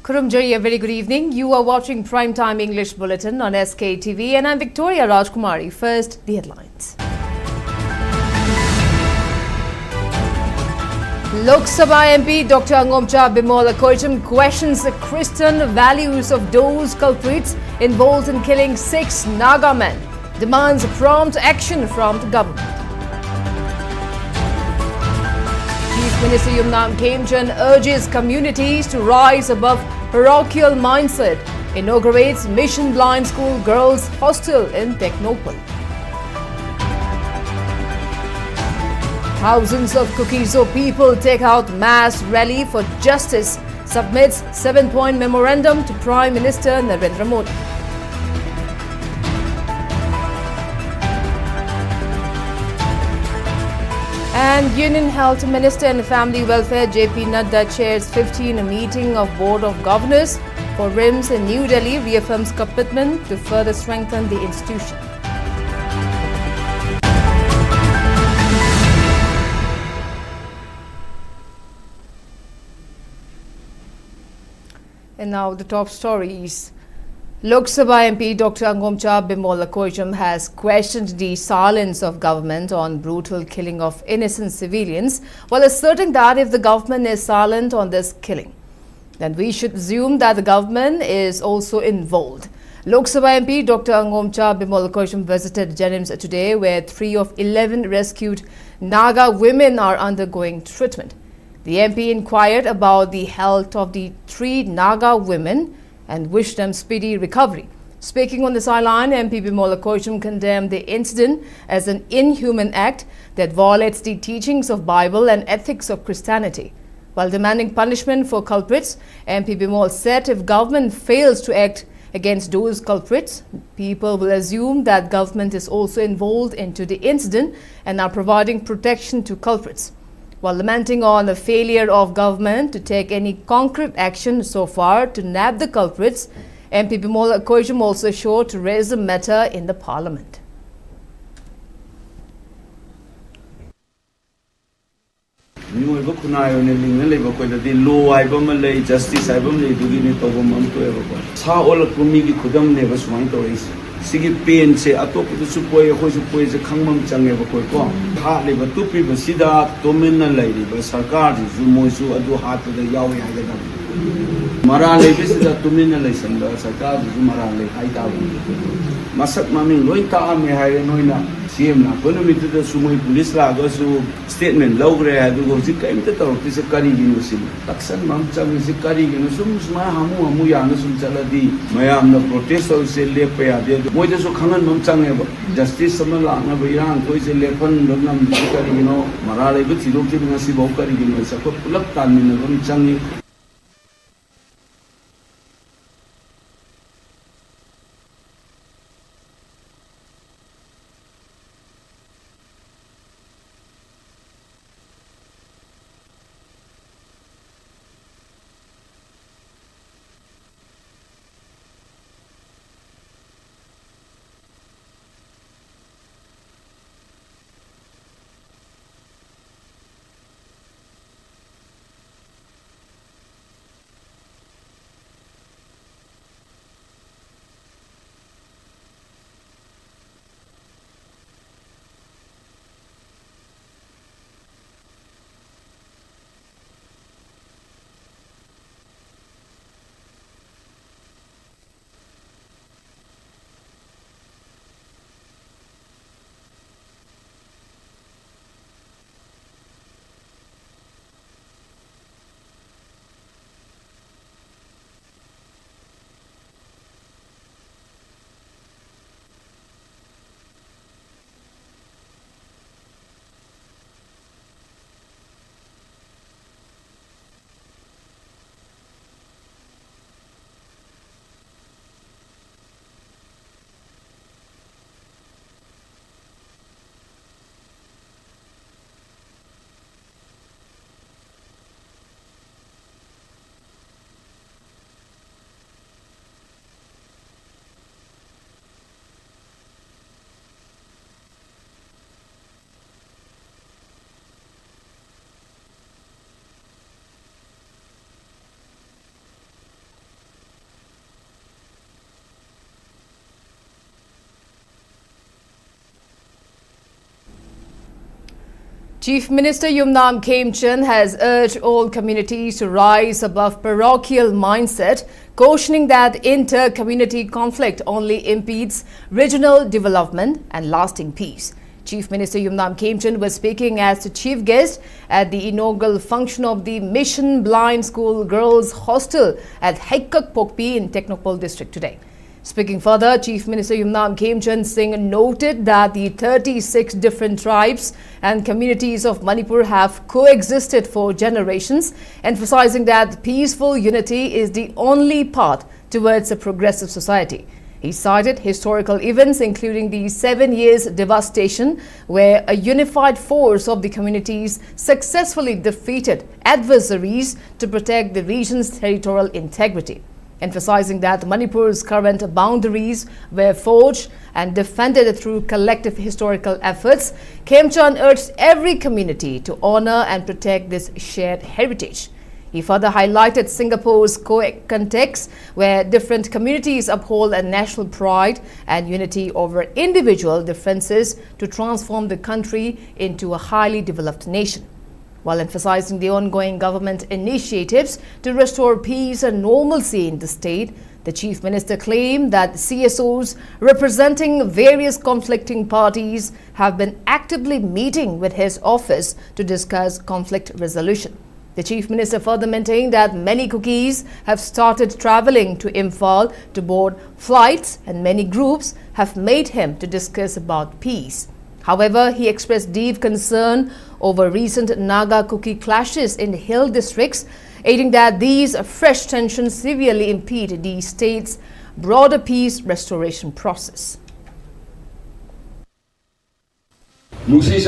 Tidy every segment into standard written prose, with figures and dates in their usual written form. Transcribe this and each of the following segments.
Kurumjai, a very good evening. You are watching Primetime English Bulletin on SKTV and I'm Victoria Rajkumari. First, the headlines. Lok Sabha MP Dr. Angomcha Bimol questions the Christian values of those culprits involved in killing 6 Naga men. Demands prompt action from the government. Chief Minister Khemchand urges communities to rise above parochial mindset. Inaugurates Mission Blind School Girls Hostel in Technopal. Thousands of Kuki people take out mass rally for justice. Submits 7-point memorandum to Prime Minister Narendra Modi. And Union Health Minister and Family Welfare JP Nadda chairs 15 meeting of Board of Governors for RIMS in New Delhi, reaffirms commitment to further strengthen the institution. And now the top stories. Lok Sabha MP Dr. Angomcha Bimol has questioned the silence of government on brutal killing of innocent civilians, while asserting that if the government is silent on this killing, then we should assume that the government is also involved. Lok Sabha MP Dr. Angomcha Bimol visited Jenims today, where 3 of 11 rescued Naga women are undergoing treatment. The MP inquired about the health of the 3 Naga women and wished them speedy recovery. Speaking on the sideline, MP Bimol condemned the incident as an inhuman act that violates the teachings of Bible and ethics of Christianity. While demanding punishment for culprits, MP Bimol said if government fails to act against those culprits, people will assume that government is also involved into the incident and are providing protection to culprits. While lamenting on the failure of government to take any concrete action so far to nab the culprits, MP Bimol also showed to raise the matter in the parliament. Sigi pain se atop the supoi hosupoi is a kangmam change of Koko. Hardly but 2 people see that dominant lady, but Sarkar is Moisu adu heart to the Yawi Hagadan. Marale visit a dominant lesson, but Sarkar is Marale Haita. Masak Mami, Loita me hire noina, Siemna, Polomit to the Sumoi police lagosu statement, Logre, I do go came to talk, is a Karigin. Taxan Mamcham is a Karigin, Sumusma Hamu, Muyanasum Saladi, Mayam, the protesters say Lepea. Moja so kangan mamchang justice sama la na bayang koi se lepon lonam kari marale bu tidok ti ngasi bau kari sa ko pulak tan min mamchang Chief Minister Yumnam Khemchand has urged all communities to rise above parochial mindset, cautioning that inter-community conflict only impedes regional development and lasting peace. Chief Minister Yumnam Khemchand was speaking as the chief guest at the inaugural function of the Mission Blind School Girls Hostel at Haikak Pokpi in Technopole district today. Speaking further, Chief Minister Yumnam Khemchand Singh noted that the 36 different tribes and communities of Manipur have coexisted for generations, emphasizing that peaceful unity is the only path towards a progressive society. He cited historical events including the 7 years devastation where a unified force of the communities successfully defeated adversaries to protect the region's territorial integrity. Emphasizing that Manipur's current boundaries were forged and defended through collective historical efforts, Khemchand urged every community to honor and protect this shared heritage. He further highlighted Singapore's context, where different communities uphold a national pride and unity over individual differences to transform the country into a highly developed nation. While emphasizing the ongoing government initiatives to restore peace and normalcy in the state, the Chief Minister claimed that CSOs representing various conflicting parties have been actively meeting with his office to discuss conflict resolution. The Chief Minister further maintained that many Kukis have started travelling to Imphal to board flights, and many groups have made him to discuss about peace. However, he expressed deep concern over recent Naga Kuki clashes in hill districts, adding that these fresh tensions severely impede the state's broader peace restoration process. Maitei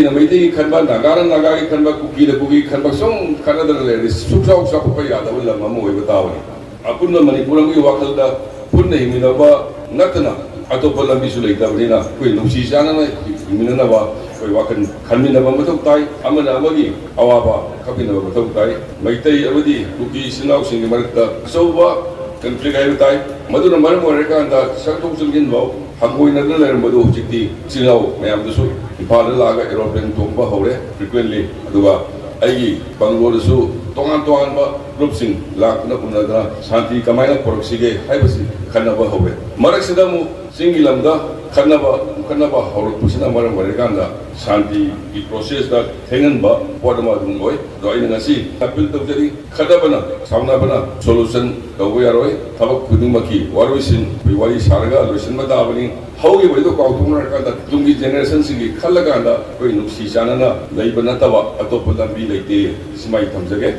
na Maitei kanba Naga Naga kanba Kuki na Kuki kanba song kanada le susau sa ko pa yada wala mamu e bataw ni apun na Manipur ang iwakal da punna himinaba natana atopa lambi su leita brina koi nusi sana na himinana ba koi wakan khalmina ba matok tai amana amagi awaba kapina ba matok tai Maitei abadi Kuki sinau singi marakta soba conflict ay tai maduna maram wareka anda saktok sungin ba hangoi na dala madu hujiti sinau mayam dusu Imphal laga aeroplane tongba hore frequently aduga aigi Bangalore su tongan ba group sing lak na kunadra shanti kamaina poroksige haibasi khanaba hore marak sidamu singilamda khanaba hore pusina maram warekanda shanti ki process da thenganba podama dungoi do ina ngasi appeal tawjari khadabana saunabana solution tawoi aroi thabak khudimaki waroisin wari sarga loisin madabani haugi boido kautumar kanda tungi generation singi khallaganda koi nuksi chanana leibana tawa atopa lambi leite simai thamjage.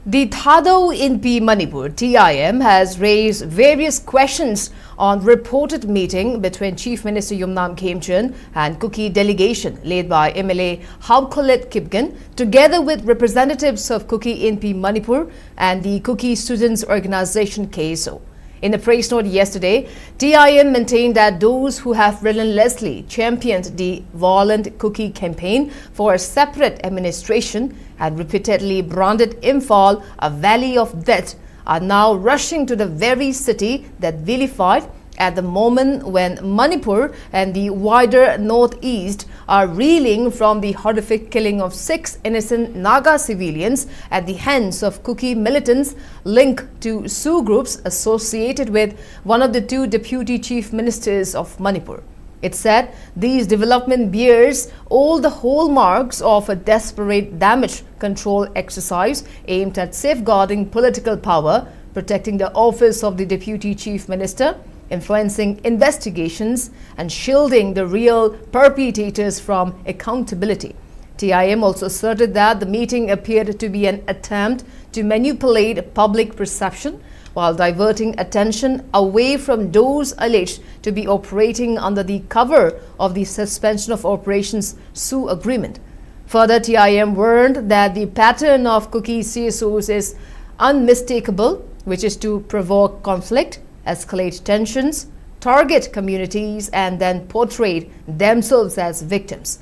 The Thadou Inpi Manipur TIM has raised various questions on reported meeting between Chief Minister Yumnam Khemchand and Kuki delegation led by MLA Haukolet Kipgan together with representatives of Kuki Inpi Manipur and the Kuki Students Organization KSO. In a press note yesterday, TIM maintained that those who have relentlessly championed the violent Kuki campaign for a separate administration and repeatedly branded Imphal a valley of death are now rushing to the very city that vilified at the moment when Manipur and the wider northeast are reeling from the horrific killing of 6 innocent Naga civilians at the hands of Kuki militants linked to Sioux groups associated with one of the 2 deputy chief ministers of Manipur. It said these development bears all the hallmarks of a desperate damage control exercise aimed at safeguarding political power, protecting the office of the deputy chief minister, influencing investigations and shielding the real perpetrators from accountability. TIM also asserted that the meeting appeared to be an attempt to manipulate public perception while diverting attention away from those alleged to be operating under the cover of the suspension of operations Sioux agreement. Further, TIM warned that the pattern of Kuki CSOs is unmistakable, which is to provoke conflict, escalate tensions, target communities and then portray themselves as victims.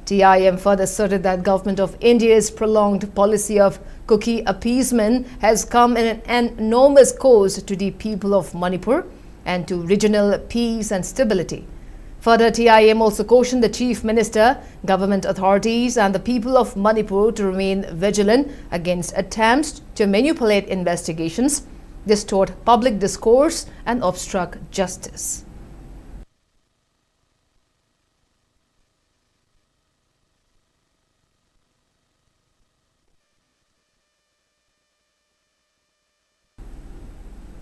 TIM further asserted that government of India's prolonged policy of Kuki appeasement has come in an enormous cost to the people of Manipur and to regional peace and stability. Further, TIM also cautioned the Chief Minister, government authorities and the people of Manipur to remain vigilant against attempts to manipulate investigations, distort public discourse and obstruct justice.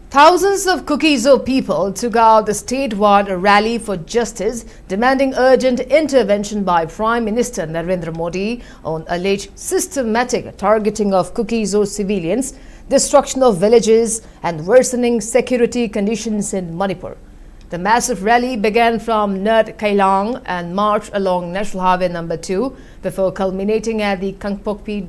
Thousands of Kuki people took out a statewide rally for justice, demanding urgent intervention by Prime Minister Narendra Modi on alleged systematic targeting of Kuki civilians, destruction of villages and worsening security conditions in Manipur. The massive rally began from Nerd Kalyan and marched along National Highway No. 2 before culminating at the Kangpokpi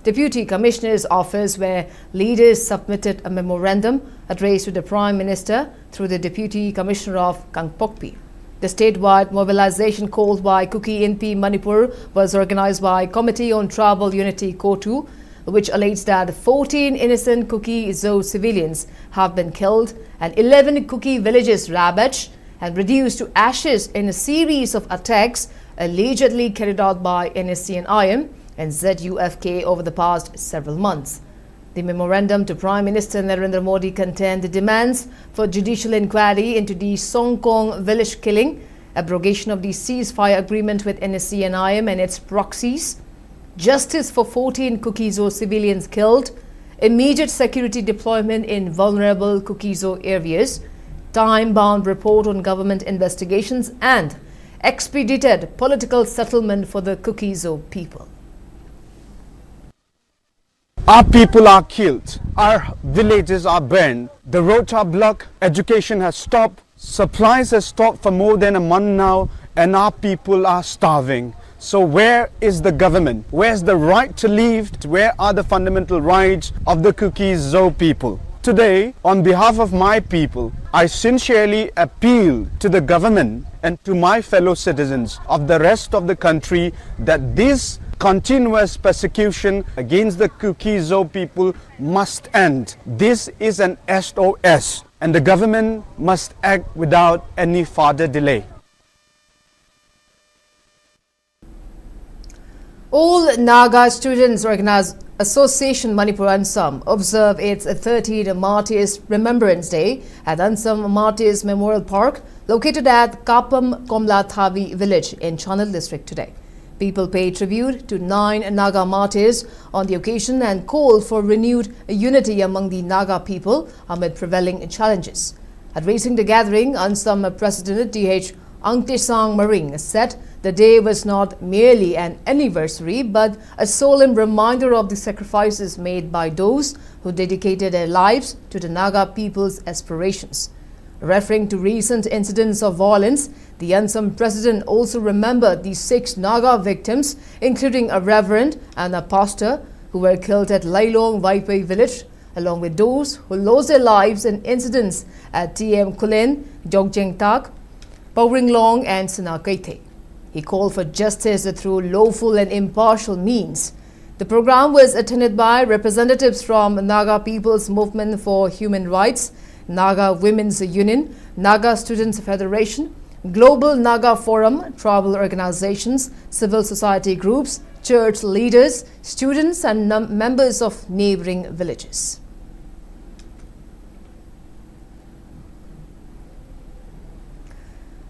Deputy Commissioner's office, where leaders submitted a memorandum addressed to the Prime Minister through the Deputy Commissioner of Kangpokpi. The statewide mobilization called by Kuki Inpi Manipur was organized by Committee on Tribal Unity Kotu, which alleged that 14 innocent Kuki civilians have been killed and 11 Kuki villages ravaged and reduced to ashes in a series of attacks allegedly carried out by NSCN-IM and ZUFK over the past several months. The memorandum to Prime Minister Narendra Modi contained the demands for judicial inquiry into the Songkong village killing, abrogation of the ceasefire agreement with NSCN-IM and its proxies, justice for 14 Kuki civilians killed, immediate security deployment in vulnerable Kuki areas, time-bound report on government investigations and expedited political settlement for the Kuki people. Our people are killed, our villages are burned, the roads are blocked, education has stopped, supplies have stopped for more than a month now, and our people are starving. So where is the government? Where's the right to live? Where are the fundamental rights of the Kuki people? Today, on behalf of my people, I sincerely appeal to the government and to my fellow citizens of the rest of the country that this continuous persecution against the Kuki people must end. This is an SOS and the government must act without any further delay. All Naga Students Association Manipur Ansam observe its 30th Martyrs Remembrance Day at Ansam Martyrs Memorial Park located at Kapam Komla Thavi village in Chanel district today. People paid tribute to 9 Naga martyrs on the occasion and called for renewed unity among the Naga people amid prevailing challenges. Addressing the gathering, Ansam President D.H. Angtesang Maring said the day was not merely an anniversary but a solemn reminder of the sacrifices made by those who dedicated their lives to the Naga people's aspirations. Referring to recent incidents of violence, the Ansam president also remembered the 6 Naga victims, including a reverend and a pastor, who were killed at Lailong Waipai village, along with those who lost their lives in incidents at TM Kulen, Jogjeng Tak, Pauringlong and Sinakaite. He called for justice through lawful and impartial means. The program was attended by representatives from Naga People's Movement for Human Rights, Naga Women's Union, Naga Students Federation, Global Naga Forum, tribal organizations, civil society groups, church leaders, students and members of neighboring villages.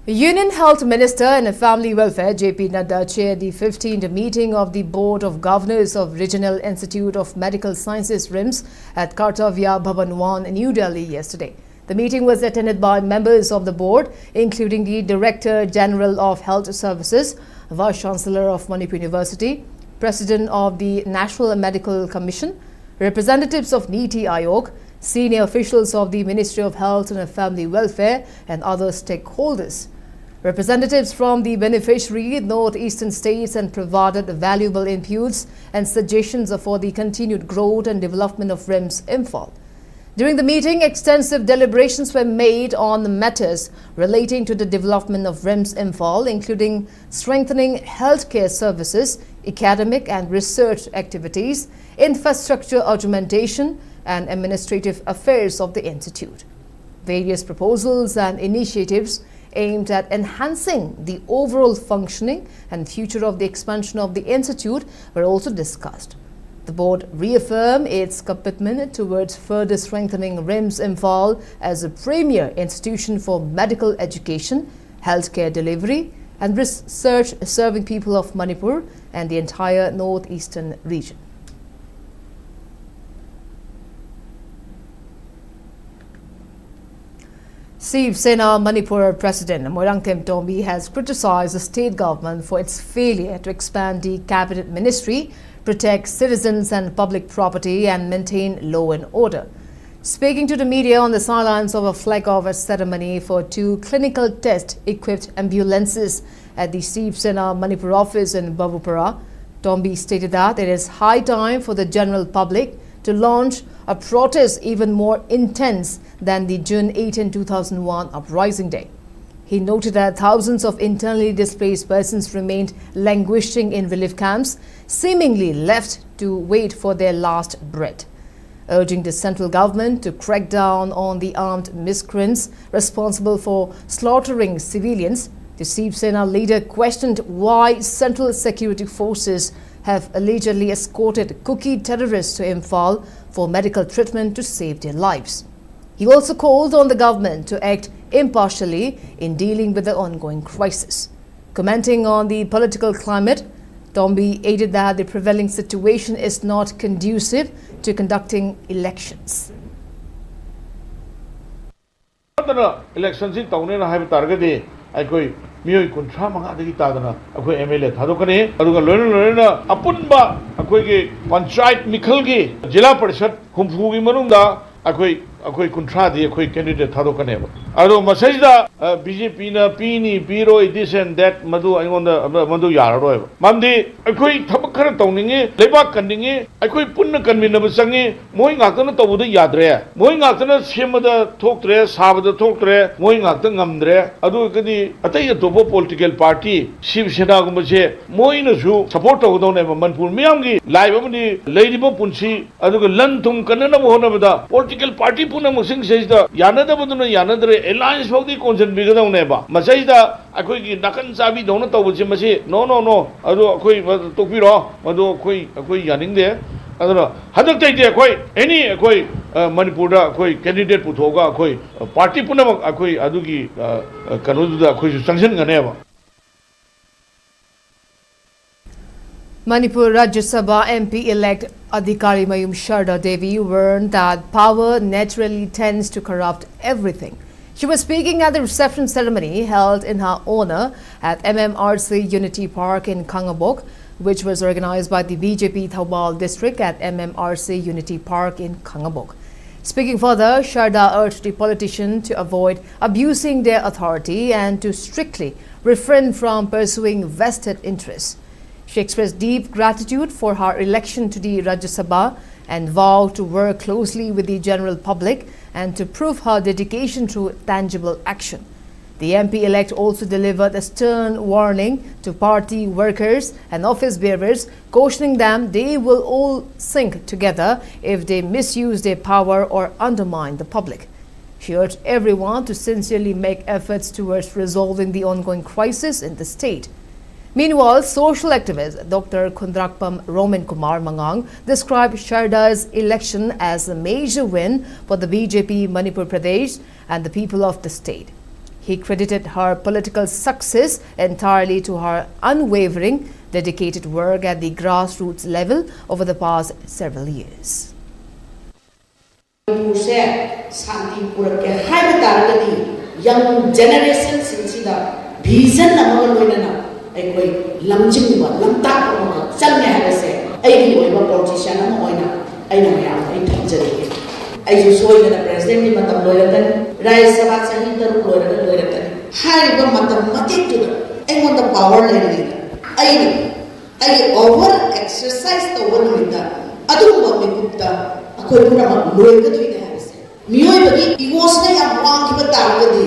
Union Health Minister and Family Welfare J.P. Nadda chaired the 15th meeting of the Board of Governors of Regional Institute of Medical Sciences RIMS at Kartavya Bhavan 1 in New Delhi yesterday. The meeting was attended by members of the board, including the Director General of Health Services, Vice Chancellor of Manipur University, President of the National Medical Commission, representatives of Niti Aayog, senior officials of the Ministry of Health and Family Welfare and other stakeholders. Representatives from the beneficiary northeastern states and provided valuable inputs and suggestions for the continued growth and development of RIMS Imphal. During the meeting, extensive deliberations were made on matters relating to the development of RIMS Imphal, including strengthening healthcare services, academic and research activities, infrastructure augmentation, and administrative affairs of the institute. Various proposals and initiatives aimed at enhancing the overall functioning and future of the expansion of the institute were also discussed. The board reaffirmed its commitment towards further strengthening RIMS Imphal as a premier institution for medical education, healthcare delivery, and research serving people of Manipur and the entire northeastern region. Shiv Sena Manipur President Moirangtem Tombi has criticized the state government for its failure to expand the cabinet ministry, protect citizens and public property, and maintain law and order. Speaking to the media on the sidelines of a flag-off ceremony for 2 clinical test-equipped ambulances at the Shiv Sena Manipur office in Babupara, Tombi stated that it is high time for the general public to launch a protest even more intense than the June 18, 2001 uprising day. He noted that thousands of internally displaced persons remained languishing in relief camps, seemingly left to wait for their last breath. Urging the central government to crack down on the armed miscreants responsible for slaughtering civilians, the Shiv Sena leader questioned why central security forces have allegedly escorted Kuki terrorists to Imphal for medical treatment to save their lives. He also called on the government to act impartially in dealing with the ongoing crisis. Commenting on the political climate, Tombi added that the prevailing situation is not conducive to conducting elections. Elections in town have targeted. Mio Kuntra Mangadi Tadana, MLA Thadokane, Aduga Luna, Apunba, Panchayat Mikulgi, Jilla Persat, Humfugi Marunda, Akoi Kuntra, the candidate Thadokane. Ado Masajda, BJP, Pini, Biro, this and that, Madu, I want the Madu Yaro. Mandi, Akoi Tabakara Toning, Leba Kandingi, Akoi Puna Kanminabasangi, Moing Atana Tabu Yadre, Moing Atana Shimada Tokre, Sabada Tokre, Moing Atangamdre, Adu Kadi, Ataya Tobo political party, Shiv Sena Gumache, Moina Su, support of Manipur Miangi, Live Ladybug Punchi, Adu Lantum Kanana Mohonavada, political party Punamusing says the Yanada Yanadre. Alliance for the consent bigger than never. Masajda, a quick Nakan Sabi donut over Jimasi. No. Ado a quick Topiro, Ado a quick yanning there. I don't know. How to take the quite any a quite Manipura, quite candidate Putoga, quite party Punama, a quite Adugi Kanuda, quite sanction never. Manipur Rajya Sabha MP-elect Adhikari Mayum Sharda Devi warned that power naturally tends to corrupt everything. She was speaking at the reception ceremony held in her honor at MMRC Unity Park in Khangabok, which was organized by the BJP Thaubal district at MMRC Unity Park in Khangabok. Speaking further, Sharda urged the politicians to avoid abusing their authority and to strictly refrain from pursuing vested interests. She expressed deep gratitude for her election to the Rajya Sabha and vowed to work closely with the general public and to prove her dedication through tangible action. The MP-elect also delivered a stern warning to party workers and office bearers, cautioning them they will all sink together if they misuse their power or undermine the public. She urged everyone to sincerely make efforts towards resolving the ongoing crisis in the state. Meanwhile, social activist Dr. Kundrakpam Roman Kumar Mangang described Sharda's election as a major win for the BJP Manipur Pradesh and the people of the state. He credited her political success entirely to her unwavering, dedicated work at the grassroots level over the past several years. Young generations vision ꯑꯩꯈꯣꯏ ꯂꯝꯖꯤꯡꯕ ꯂꯝꯇꯥꯛꯄ ꯑꯃ ꯆꯪꯉꯦ ꯍꯥꯏꯕꯁꯦ ꯑꯩꯒꯤ ꯑꯣꯏꯕ politician ꯑꯃ ꯑꯣꯏꯅ ꯑꯩꯅ ꯃꯌꯥꯝꯗ ꯑꯩ ꯊꯝꯖꯔꯤꯒꯦ ꯑꯩꯁꯨ ꯁꯣꯏꯗꯅ ꯄ꯭ꯔꯦꯁꯤꯗꯦꯟꯠꯀꯤ ꯃꯇꯝ ꯂꯣꯏꯔꯛꯀꯅꯤ ꯔꯥꯖ꯭ꯌ ꯁꯚꯥ ꯆꯍꯤ 3 ꯂꯣꯏꯔꯛꯀꯅꯤ ꯍꯥꯏꯔꯤꯕ ꯃꯇꯝ ꯃꯇꯦꯛꯇꯨꯗ ꯑꯩꯉꯣꯟꯗ ꯄꯥꯋꯔ ꯂꯩꯔꯤꯉꯩꯗ ꯑꯩ ꯑꯣꯚꯔ ꯑꯦꯛꯁꯔꯁꯥꯏꯖ ꯇꯧꯕ ꯅꯨꯃꯤꯠꯇ ꯑꯗꯨꯒꯨꯝꯕ ꯃꯤꯀꯨꯞꯇ ꯑꯩꯈꯣꯏ ꯄꯨꯝꯅꯃꯛ ꯂꯣꯏꯒꯗꯣꯏꯅꯦ ꯍꯥꯏꯕꯁꯦ miyoibagi igosna yam wangiba targadi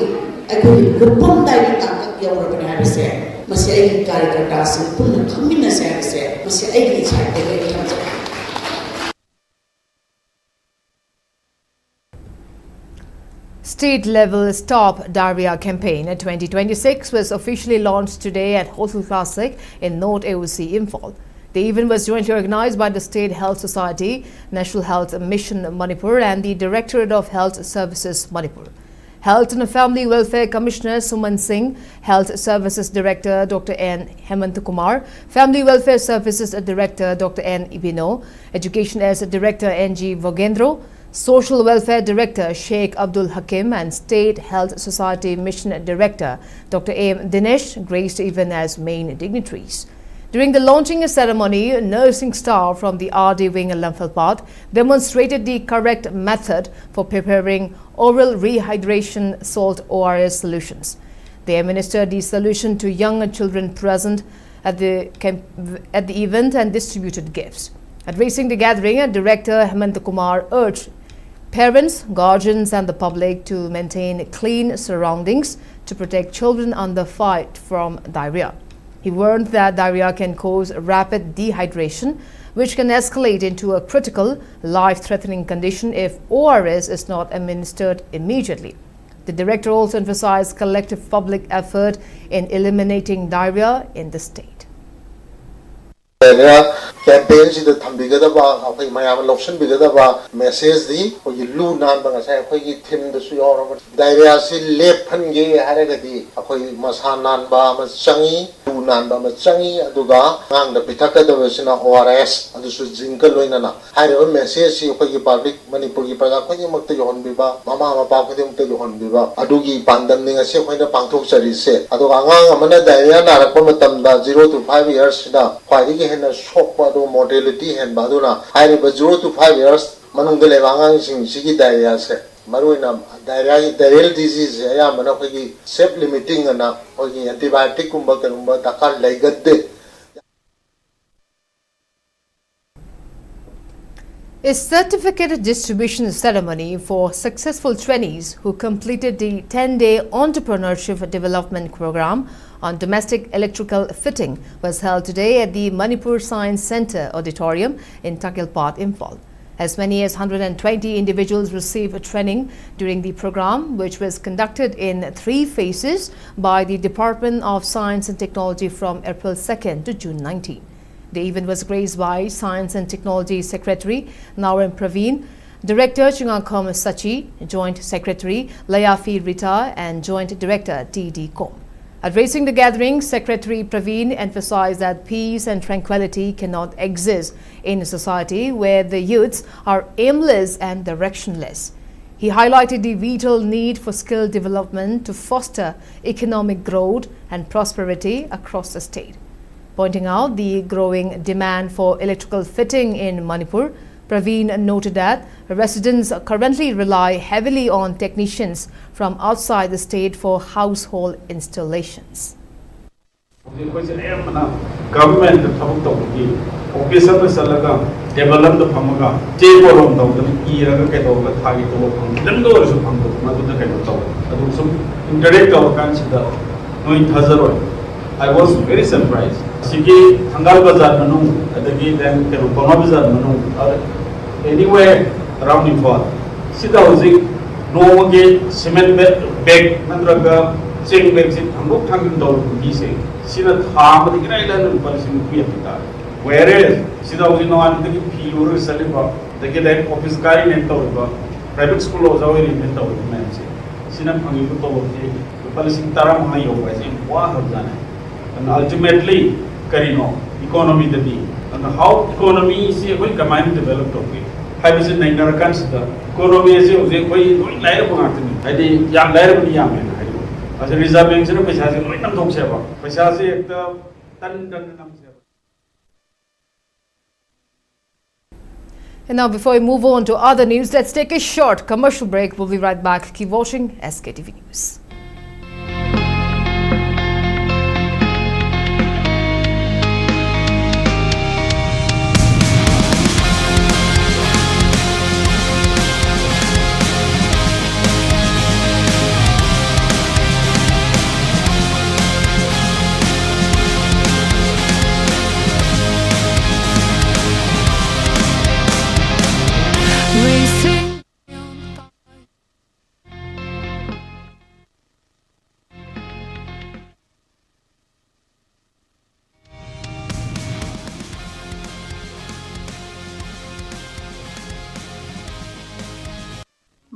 akhoi gupam dai tangak yaurabane habise masi ai karyakarta sin punna khamina se habise masi ai gi chaite ge khamja. State-level Stop Diarrhea campaign 2026 was officially launched today at Hotel Classic in North AOC Imphal. The event was jointly organized by the State Health Society, National Health Mission Manipur and the Directorate of Health Services Manipur. Health and Family Welfare Commissioner Suman Singh, Health Services Director Dr. N. Hemant Kumar, Family Welfare Services Director Dr. N. Ibino, Education as Director N.G. Vogendro, Social Welfare Director Sheikh Abdul Hakim and State Health Society Mission Director Dr. A.M. Dinesh graced the event as main dignitaries. During the launching ceremony, nursing staff from the RD wing Lamphal demonstrated the correct method for preparing oral rehydration salt ORS solutions. They administered the solution to young children present at the event and distributed gifts. Addressing the gathering, Director Hemant Kumar urged parents, guardians and the public to maintain clean surroundings to protect children under fight from diarrhea. He warned that diarrhea can cause rapid dehydration, which can escalate into a critical, life-threatening condition if ORS is not administered immediately. The director also emphasized collective public effort in eliminating diarrhea in the state. Campaign si the Tambigadaba, okay, my option Bigadaba, message the or you loo nan bang say okay, Tim the Suyor, diarrhea si lep hangi haragadi, okay, Masanan ba, Masangi, Lunan ba, Masangi, Aduga, and the Pitaka the version of ORS, and the Zinkaluina. I have a message si okay, public Manipuri Pagaki Matayon Biba, Mama Papadim to Yon Biba, Adugi Pandaming a say when the Pantok said, Aduanga, Amana diarrhea, Narapomatam, 0 to 5 years now, quite a shock mortality and Baduna. I have 0 to 5 years, Manung de Levangang in Sigi diarrhea, Maruina, diarrheal disease, I am an self limiting and antibiotic umba, Dakar like a day. A certificate distribution ceremony for successful trainees who completed the 10-day entrepreneurship development program on domestic electrical fitting was held today at the Manipur Science Center Auditorium in Takilpat, Imphal. As many as 120 individuals received training during the program, which was conducted in 3 phases by the Department of Science and Technology from April 2nd to June 19. The event was graced by Science and Technology Secretary Nauram Praveen, Director Chungakom Sachi, Joint Secretary Layafi Rita and Joint Director T.D. Kom. Addressing the gathering, Secretary Praveen emphasized that peace and tranquility cannot exist in a society where the youths are aimless and directionless. He highlighted the vital need for skill development to foster economic growth and prosperity across the state. Pointing out the growing demand for electrical fitting in Manipur, Praveen noted that residents currently rely heavily on technicians from outside the state for household installations. Government officer develop the Pamaga, I was very surprised. Sigi Hangal Bazar Manu, Adagi, then Kerupama Bazar Manu, or anywhere around Infraction. Sida Uzik, no gate, cement bag, Nandraga, chain bags, and no tanking down to Gise. Sida Ham, the Island and Palestine Piapita. Whereas Sida Uzino and the Pure Saliba, the Gate office guy in Tauba, private school was already in Tauba, Sinam Hangibu, the Palestine Taram Hayo, as in Wahazana. And ultimately, Karino, economy the be. And how economy is a very command developed of it. I was in Nagarakan's economy is a way going live on it. I did young live Yaman. As a result, I'm going to have a talk about. Pashasi, the And now, before we move on to other news, let's take a short commercial break. We'll be right back. Keep watching SKTV News.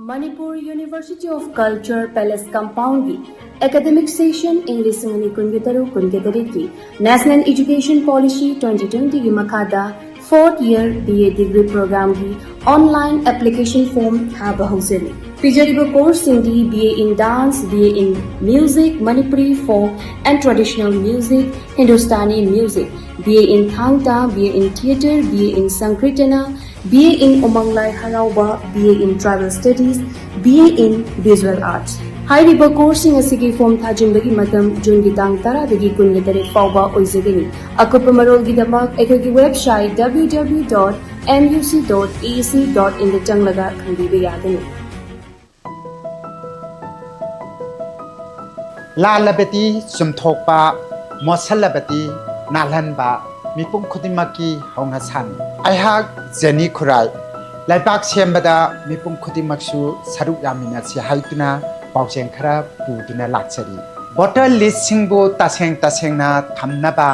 Manipur University of Culture Palace Compound की Academic Session English Singani Kungetari की National Education Policy 2020 की मखादा 4th Year BA Degree Program की Online Application Form हाबा हौसली पिजरीबो course सिंगी BA in Dance, BA in Music, Manipuri Folk and Traditional Music, Hindustani Music, BA in Thangta, BA in Theatre, BA in Sankirtana, BA in Umanglai Harauba, BA in Tribal Studies, BA in Visual Arts. Hairiba coursing asigi form thajinbagi matam June gi tang 10 dagi 19 fauba oizagani. Akupa marol gi damak ekagi website www.muc.ac.in da changlaga khandiba yadani. Lalabati sumthokpa mosalabati nalanba mipum khudimaki haungasan. Aihak Jenny Kurai Laibak Sembada mipum khudimaksu saruk yamina si haituna Pauseng khara puduna laksari. Voter list singbo taseng na thamnaba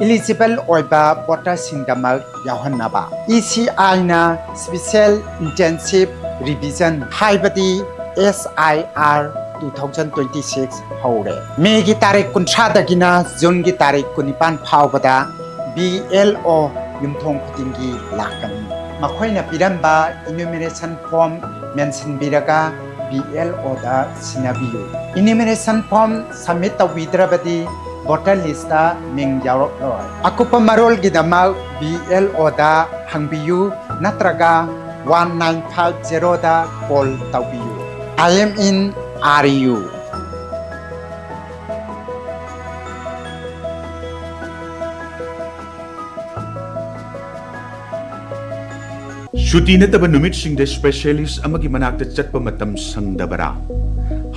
eligible oiba voter singdamal yauhannaba. ECI na Special Intensive Revision haibati SIR 2026 haure. May gi tarik kuntra dagina June gi tarik kunipan phawbada BLO yumthong khutingi lakani. Makhoina piramba enumeration form mention biraga BLO da sinabiyu. Enumeration form submit tawidrabadi voter list da ming yarok loy. Akupa marol gidama BLO da hangbiyu natraga 1950 da call tawiyu. I am in RU. Shuti nataba numit singde specialist amagi manakta chatpa matam sangdabara.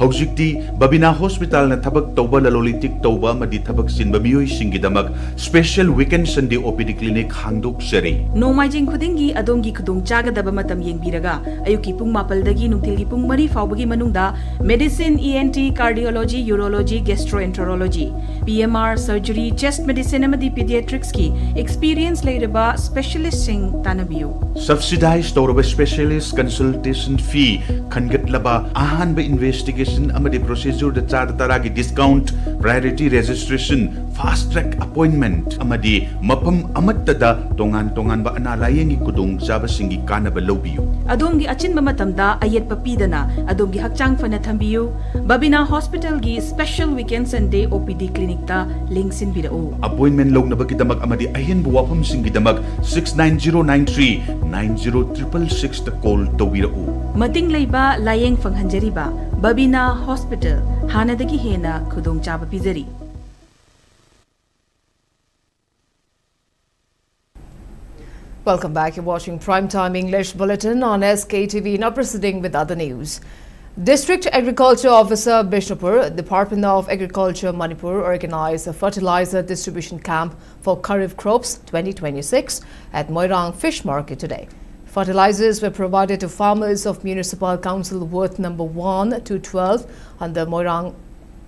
Haujikti Babina Hospital na tabak tauba lalolitik tauba madi tabak sinba miyoi singidamak special weekend Sunday OPD clinic hangdok seri. Nomaijing khudingi adongi khudung chagadaba matam yengbiraga ayuki pung mapaldagi nungtilgi pung mari faubagi manungda medicine, ENT, cardiology, urology, gastroenterology, PMR, surgery, chest medicine amadi pediatrics ki experience leiraba specialist sing tanabiyo. Subsidized tauba specialist consultation fee khangatlaba ahanba investigation amadi procedure da char taragi discount, priority registration, fast track appointment amadi mapam amattada tongan ba analayengi kudung chaba singi kanaba lobiyo. Adongi achinba matamda ayet papidana adongi hakchang fana thambiyo. Babina Hospital gi special weekend Sunday OPD clinic ta linksin birao. Appointment lognaba kidamak amadi ahin buwapam singi damak 69093 90666 ta call tawirao. Mating leiba layeng fanghanjariba Babina Hospital hanadagi hena khudong chaba pizari. Welcome back. You're watching Primetime English Bulletin on SKTV. Now proceeding with other news. District Agriculture Officer Bishnupur, Department of Agriculture Manipur organized a fertilizer distribution camp for Kharif crops 2026 at Moirang Fish Market today. Fertilizers were provided to farmers of Municipal Council worth number 1 to 12 on the Moirang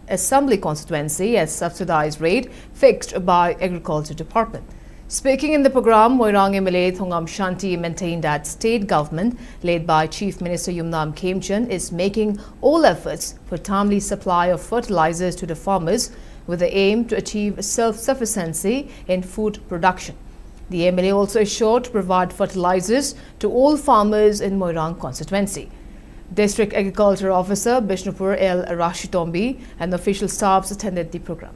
Assembly constituency at subsidized rate fixed by Agriculture Department. Speaking in the program, Moirang MLA Thongam Shanti maintained that state government, led by Chief Minister Yumnam Khemchand, is making all efforts for timely supply of fertilizers to the farmers with the aim to achieve self-sufficiency in food production. The MLA also assured to provide fertilizers to all farmers in Moirang constituency. District Agriculture Officer Bishnupur L. Rashitombi and official staffs attended the program.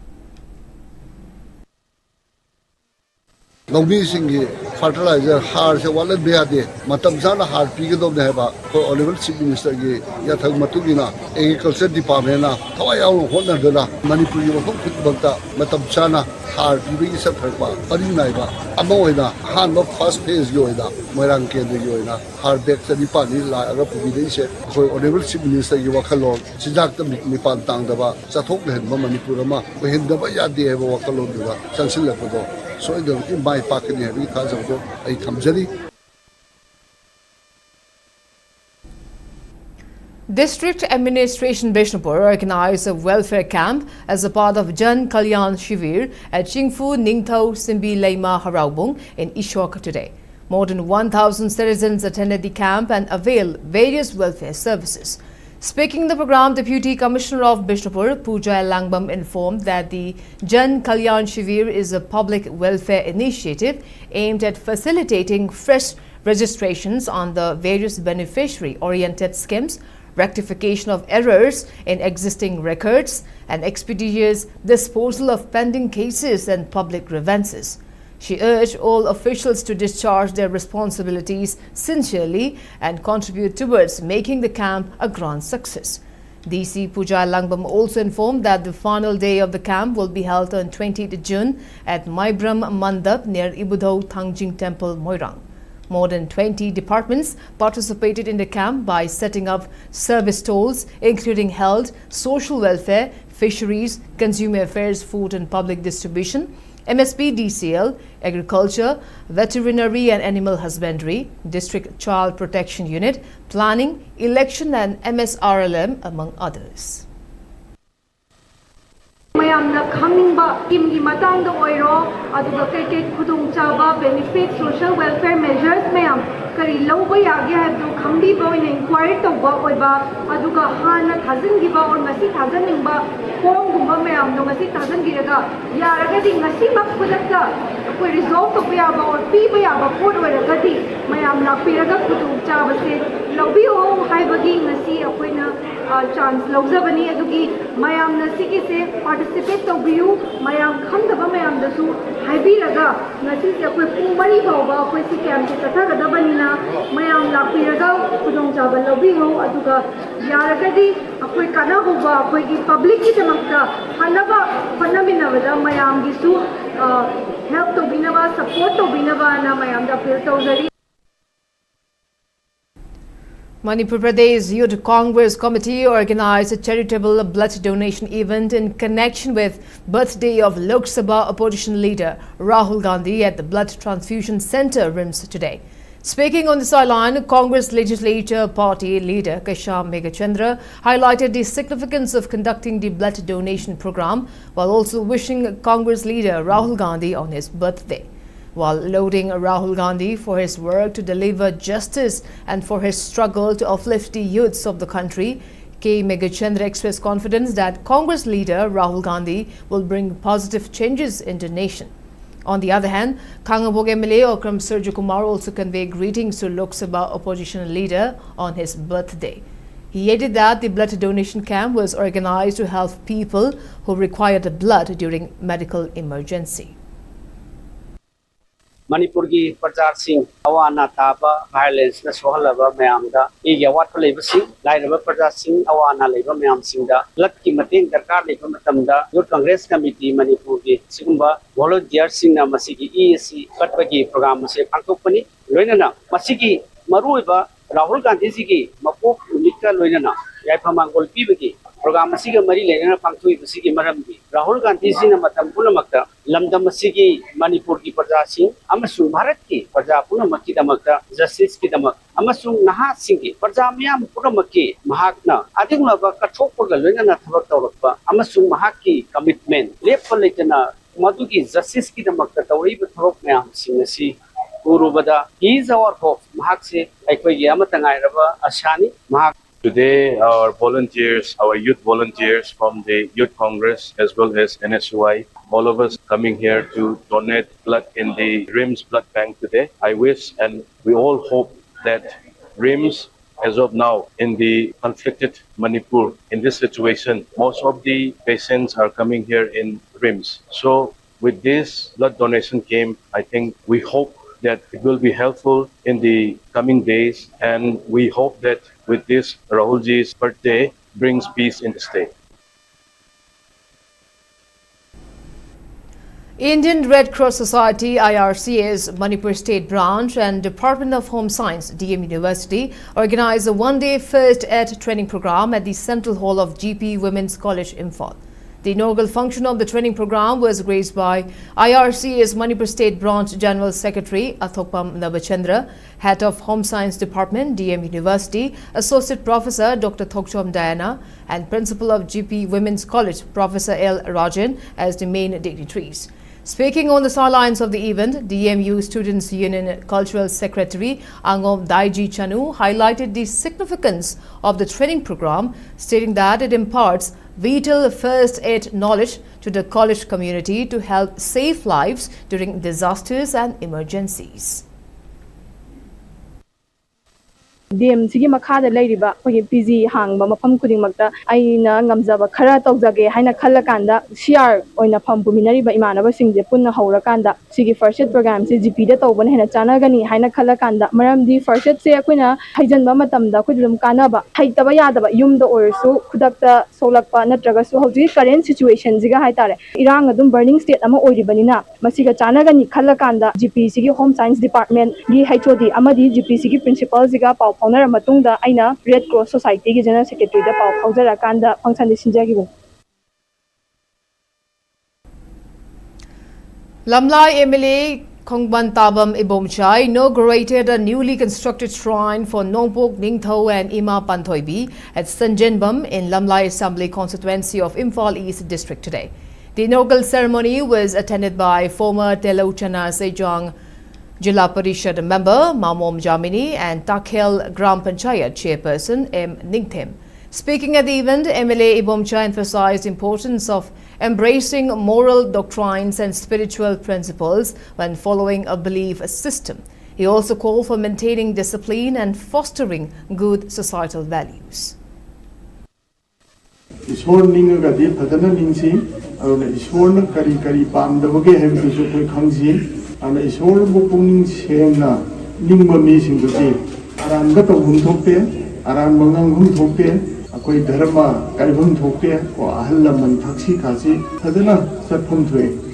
Longbi fertilizer har se wala beade matam jana har pigadom ne ba for honorable chief minister gi yathang matugina agriculture department na thawai yaw honna dona Manipuri ma khut bagta matam jana har pibi gi sathakba ari nai ba amoina han no first phase gi oida moirang ke gi oina har bek sa di pani la ara pibi dei se for honorable chief minister gi wakhalon chijak ta mi pan tang da ba chathok le ma Manipur ma hin da ba ya de ba wakhalon da changsil la ko so I don't in my pocket here because of a Kamjari. District Administration Bishnupur organized a welfare camp as a part of Jan Kalyan Shivir at Chingfu Ningthau Simbi Leima Haraubung in Ishok today. More than 1,000 citizens attended the camp and availed various welfare services. Speaking in the program, Deputy Commissioner of Bishnupur, Pooja Langbam, informed that the Jan Kalyan Shivir is a public welfare initiative aimed at facilitating fresh registrations on the various beneficiary-oriented schemes, rectification of errors in existing records, and expeditious disposal of pending cases and public grievances. She urged all officials to discharge their responsibilities sincerely and contribute towards making the camp a grand success. DC Pooja Langbam also informed that the final day of the camp will be held on 20th June at Maibram Mandap near Ibudho Thangjing Temple, Moirang. More than 20 departments participated in the camp by setting up service stalls, including health, social welfare, fisheries, consumer affairs, food and public distribution, MSP DCL, agriculture, veterinary and animal husbandry, district child protection unit, planning, election and MSRLM, among others. mayamna khangingba kimgi matangda oiro aduga keke khudung chaba benefit social welfare measures mayam kari lawba yage habdu khangbi ba in inquiry tawba oiba aduga hana thajingiba or masi thajaningba form gumba mayam no masi thajangiraga yaraga di ngasi mak khudakta koi resolve to ya ba or pi ba ya ba port oiraga di mayam na piraga khudung chaba se lawbi ho haibagi ngasi akoina chance lawjabani adugi mayam na sigi se participate to biu mayam khangdaba mayam dasu haibiraga ngasi se koi pung mari bawba koi si camp se tathaga banina mayam lakpiraga khudong chaba lawbi ho aduga yaragadi akoi kana hoba akoi gi public ki tamakta hanaba panaminabada mayam gi su help to binaba support to binaba na mayam da appeal tawjari. Manipur Pradesh Youth Congress Committee organized a charitable blood donation event in connection with birthday of Lok Sabha opposition leader Rahul Gandhi at the Blood Transfusion Center, RIMS, today. Speaking on the sideline, Congress Legislature Party leader Khemchand Megachandra highlighted the significance of conducting the blood donation program while also wishing Congress leader Rahul Gandhi on his birthday. While lauding Rahul Gandhi for his work to deliver justice and for his struggle to uplift the youths of the country, K. Megachandra expressed confidence that Congress leader Rahul Gandhi will bring positive changes in the nation. On the other hand, Kangabog MLA Okram Surjakumar also conveyed greetings to Lok Sabha opposition leader on his birthday. He added that the blood donation camp was organized to help people who required blood during medical emergency. Manipur ki Prajar Singh awana taba violence na sohalaba mayam da igi awat pa leba sing lairaba Prajar Singh awana leba mayam sing da blood ki mating darkar leba matam da Youth Congress Committee Manipur ki sigumba volunteer sing na masigi EAC katpagi program se pangtokpani loinana masigi maruiba Rahul Gandhi ji ki mapok unika loinana yaipamang golpi bagi program asiga mari lena pangthui basigi marambi Rahul Gandhi ji na matam pulamakta lamdam asigi Manipur ki Praja Singh amasung Bharat ki Praja punamakki damakta justice ki damak amasung naha singh ki Praja miyam punamakki mahakna adinglaba kathokpurga loinana thabak tawrakpa amasung mahakki commitment leppa leitana madugi justice ki damakta tawriba thabak miyam singh asi urubada he is our hope mahak se aikoi yamata ngairaba ashani mahak. Today, our volunteers, our youth volunteers from the Youth Congress as well as NSUI, all of us coming here to donate blood in the RIMS blood bank today. I wish and we all hope that RIMS, as of now, in the conflicted Manipur, in this situation, most of the patients are coming here in RIMS. So with this blood donation camp, I think we hope that it will be helpful in the coming days, and we hope that with this Rahulji's birthday brings peace in the state. Indian Red Cross Society IRC's Manipur State Branch and Department of Home Science DM University organized a one-day first aid training program at the Central Hall of GP Women's College, Imphal. The inaugural function of the training program was graced by IRC's Manipur State Branch General Secretary Athokpam Nabachandra, Head of Home Science Department, DM University, Associate Professor Dr. Thokchom Diana, and Principal of GP Women's College, Professor L. Rajan, as the main dignitaries. Speaking on the sidelines of the event, DMU Students' Union Cultural Secretary Angom Daiji Chanu highlighted the significance of the training program, stating that it imparts vital first aid knowledge to the college community to help save lives during disasters and emergencies. DMCगी मखादा लेरिबा कोई PG हांगबा मफम खुदिंगमक्ता आइना ngamjaba khara tawjage haina khallakanda CR oina pham puminariba imanaba singje punna haurakanda sigi first aid program se GP da tawbana hena chanagani haina khallakanda maramdi first aid se akoina haijanba matamda khudum kanaba haitaba yadaba yumda oirsu khudakta solakpa natraga su hoji current situation jiga haitare irang adum burning state ama oiribanina masiga chanagani khallakanda GP sigi home science department gi HOD amadi GP sigi principal jiga Faunara matungda aina Red Cross Society ki General Secretary da pau faujara kanda function de sinjagi Lamlai MLA Khongban Tabam Ibomchai inaugurated a newly constructed shrine for Nongpok Ningthau and Ima Panthoibi at Sanjenbam in Lamlai Assembly constituency of Imphal East District today. The inaugural ceremony was attended by former Telouchana Sejong Jilla Parishad member Mamom Jamini and Takhel Gram Panchayat chairperson M. Ningthem. Speaking at the event, MLA Ibomcha emphasized the importance of embracing moral doctrines and spiritual principles when following a belief system. He also called for maintaining discipline and fostering good societal values. And is all booking Sena, Nimba missing the day. Aran got a wound toke, Aran Mangang toke, a quay Dharma, Kalhun toke, or Ahalam and Taxi Kasi, Hadana, Sapumtwe.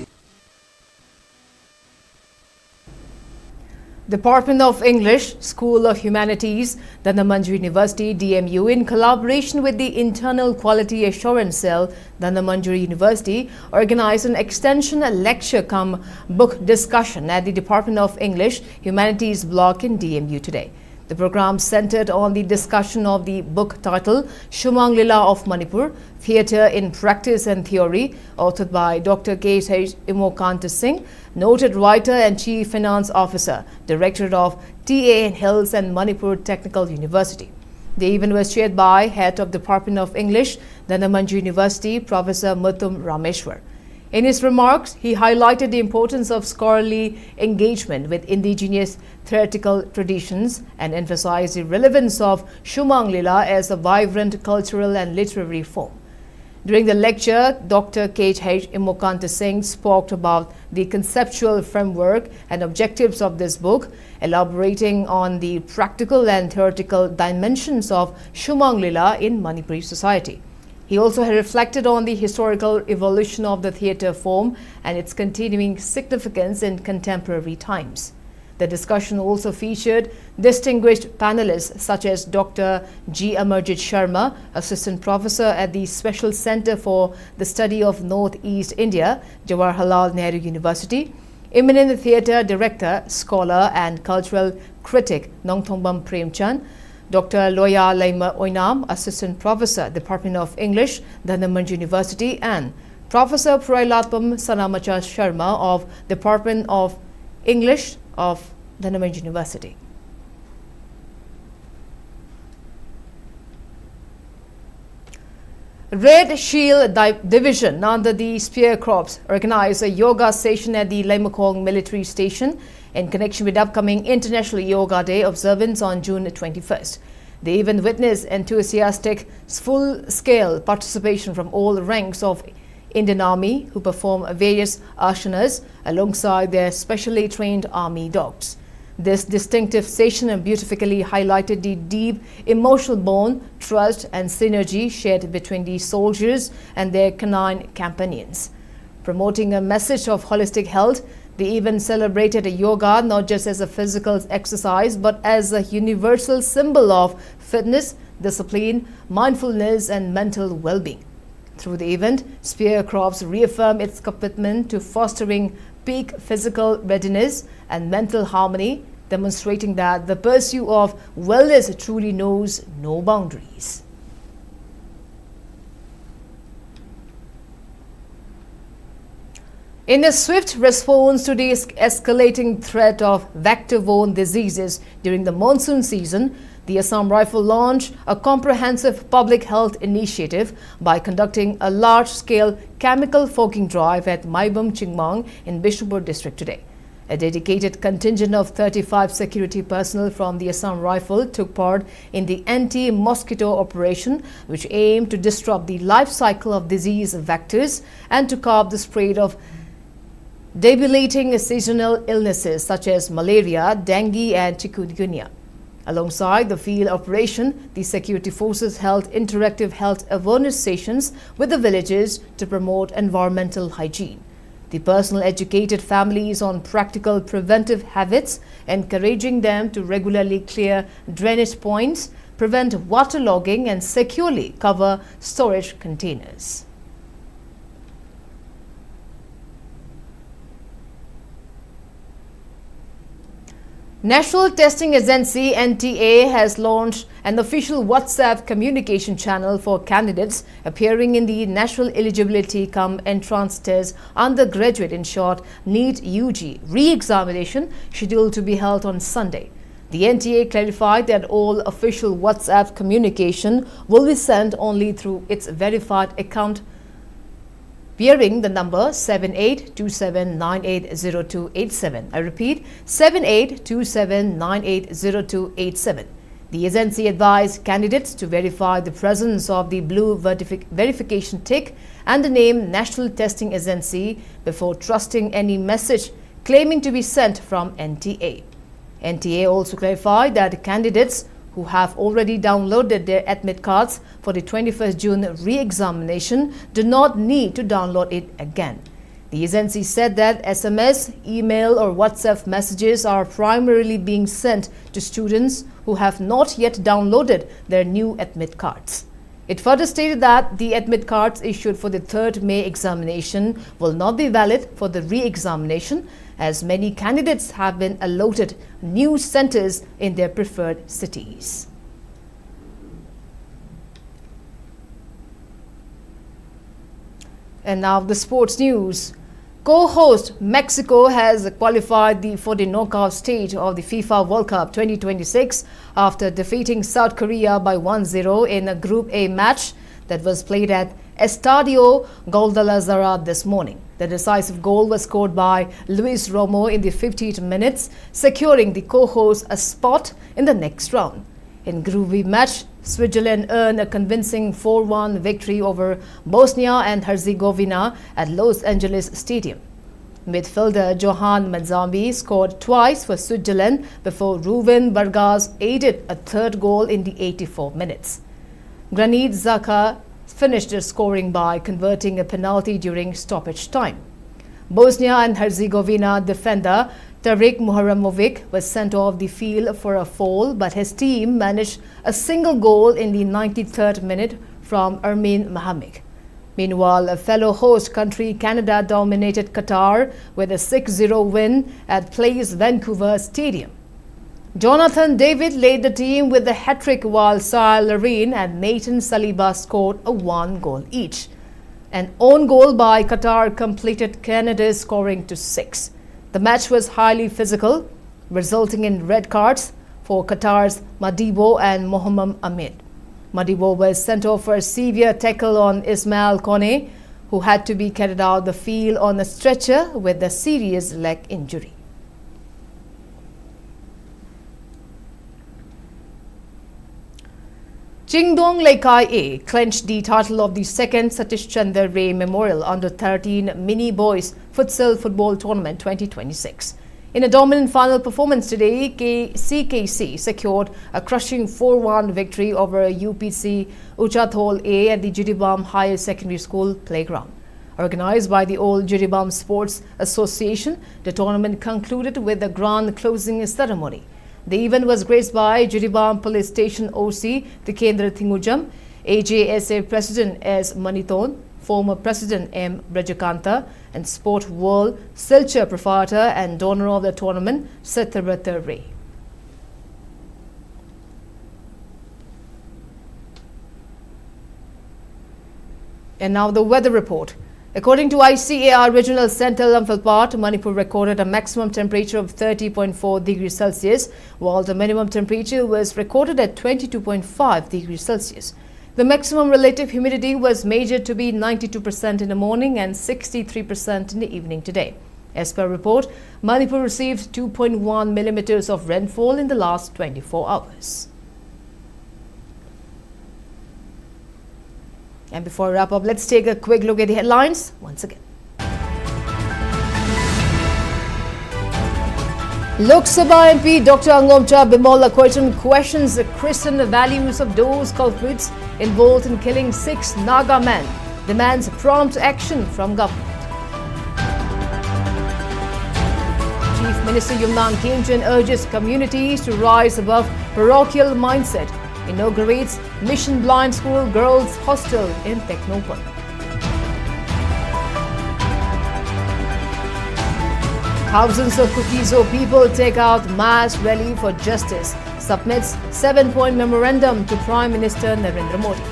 Department of English, School of Humanities, Dandamanjari University, DMU, in collaboration with the Internal Quality Assurance Cell, Dandamanjari University, organized an extension lecture cum book discussion at the Department of English, Humanities block in DMU today. The program centered on the discussion of the book titled Shumang Lila of Manipur, Theatre in Practice and Theory, authored by Dr. K.H. Imokanta Singh, noted writer and Chief Finance Officer, Director of TAN Hills and Manipur Technical University. The event was chaired by Head of Department of English, Dandamanjari University, Professor Muthum Rameshwar. In his remarks, he highlighted the importance of scholarly engagement with indigenous theoretical traditions and emphasized the relevance of Shumang Lila as a vibrant cultural and literary form. During the lecture, Dr. K.H. Imokanta Singh spoke about the conceptual framework and objectives of this book, elaborating on the practical and theoretical dimensions of Shumang Lila in Manipuri society. He also reflected on the historical evolution of the theatre form and its continuing significance in contemporary times. The discussion also featured distinguished panelists such as Dr. G. Amarjit Sharma, Assistant Professor at the Special Center for the Study of Northeast India, Jawaharlal Nehru University, eminent theatre director, scholar and cultural critic Nongthongbam Khemchand, Dr. Loya Laima Oinam, Assistant Professor, Department of English, Dandamanjari University, and Professor Prailatpam Sanamacha Sharma of Department of English of Dandamanjari University. Red Shield Division under the Spear Corps organized a yoga session at the Laimakong Military Station in connection with upcoming International Yoga Day observance on June 21st. The event witnessed enthusiastic, full-scale participation from all ranks of Indian Army who perform various asanas alongside their specially trained army dogs. This distinctive session beautifully highlighted the deep emotional bond, trust and synergy shared between the soldiers and their canine companions. Promoting a message of holistic health, the event celebrated yoga not just as a physical exercise but as a universal symbol of fitness, discipline, mindfulness and mental well-being. Through the event, Spear Corps reaffirmed its commitment to fostering peak physical readiness and mental harmony, demonstrating that the pursuit of wellness truly knows no boundaries. In a swift response to the escalating threat of vector-borne diseases during the monsoon season, the Assam Rifle launched a comprehensive public health initiative by conducting a large-scale chemical fogging drive at Maibam Chingmang in Bishnupur district today. A dedicated contingent of 35 security personnel from the Assam Rifle took part in the anti-mosquito operation, which aimed to disrupt the life cycle of disease vectors and to curb the spread of debilitating seasonal illnesses such as malaria, dengue and chikungunya. Alongside the field operation, the security forces held interactive health awareness sessions with the villages to promote environmental hygiene. The personnel educated families on practical preventive habits, encouraging them to regularly clear drainage points, prevent waterlogging and securely cover storage containers. National Testing Agency NTA has launched an official WhatsApp communication channel for candidates appearing in the National Eligibility cum Entrance Test Undergraduate in short NEET UG re-examination scheduled to be held on Sunday. The NTA clarified that all official WhatsApp communication will be sent only through its verified account bearing the number 7827980287. I repeat, 7827980287. The agency advised candidates to verify the presence of the blue verification tick and the name National Testing Agency before trusting any message claiming to be sent from NTA. NTA also clarified that candidates who have already downloaded their admit cards for the 21st June re-examination do not need to download it again. The agency said that SMS, email or WhatsApp messages are primarily being sent to students who have not yet downloaded their new admit cards. It further stated that the admit cards issued for the 3rd May examination will not be valid for the re-examination, as many candidates have been allotted new centers in their preferred cities. And now the sports news. Co-host Mexico has qualified for the knockout stage of the FIFA World Cup 2026 after defeating South Korea by 1-0 in a Group A match that was played at Estadio Guadalajara this morning. The decisive goal was scored by Luis Romo in the 50th minute, securing the co-host a spot in the next round. In Group B match, Switzerland earned a convincing 4-1 victory over Bosnia and Herzegovina at Los Angeles Stadium. Midfielder Johan Manzambi scored twice for Switzerland before Ruben Vargas aided a 3rd goal in the 84 minutes. Granit Xhaka finished their scoring by converting a penalty during stoppage time. Bosnia and Herzegovina defender Tarik Muharamovic was sent off the field for a foul, but his team managed a single goal in the 93rd minute from Ermin Mahamik. Meanwhile, a fellow host country Canada dominated Qatar with a 6-0 win at Place Vancouver Stadium. Jonathan David led the team with a hat-trick while Saïd Larine and Nathan Saliba scored a 1 goal each. An own goal by Qatar completed Canada's scoring to 6. The match was highly physical, resulting in red cards for Qatar's Madibo and Mohamed Ahmed. Madibo was sent off for a severe tackle on Ismail Kone, who had to be carried out the field on a stretcher with a serious leg injury. Jingdong Laikai A clinched the title of the 2nd Satish Chandra Ray Memorial Under-13 Mini Boys Futsal Football Tournament 2026. In a dominant final performance today, CKC secured a crushing 4-1 victory over UPC Uchathol A at the Jiribam Higher Secondary School playground. Organized by the Old Jiribam Sports Association, the tournament concluded with a grand closing ceremony. The event was graced by Jiribam Police Station OC Tikendra Thingujam, AJSA President S. Maniton, former President M. Brajakanta, and Sport World Silchar proprietor and donor of the tournament, Satyabrata Ray. And now the weather report. According to ICAR Regional Centre Imphal part, Manipur recorded a maximum temperature of 30.4 degrees Celsius, while the minimum temperature was recorded at 22.5 degrees Celsius. The maximum relative humidity was measured to be 92% in the morning and 63% in the evening today. As per report, Manipur received 2.1 millimeters of rainfall in the last 24 hours. And before we wrap up, let's take a quick look at the headlines once again. Lok Sabha MP Dr. Angomcha Bimol questions the Christian values of those culprits involved in killing 6 Naga men, demands prompt action from government. Chief Minister Khemchand urges communities to rise above parochial mindset, inaugurates Mission Blind School Girls Hostel in Technopal. Thousands of Kuki people take out mass rally for justice, submits 7-point memorandum to Prime Minister Narendra Modi.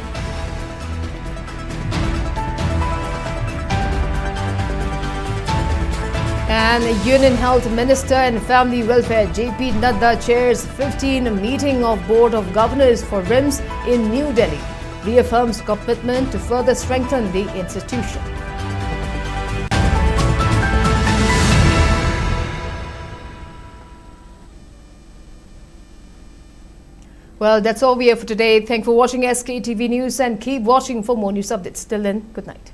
And Union Health Minister and Family Welfare JP Nadda chairs 15th meeting of Board of Governors for RIMS in New Delhi, reaffirms commitment to further strengthen the institution. Well, that's all we have for today. Thanks for watching SKTV News and keep watching for more news updates. Till then, good night.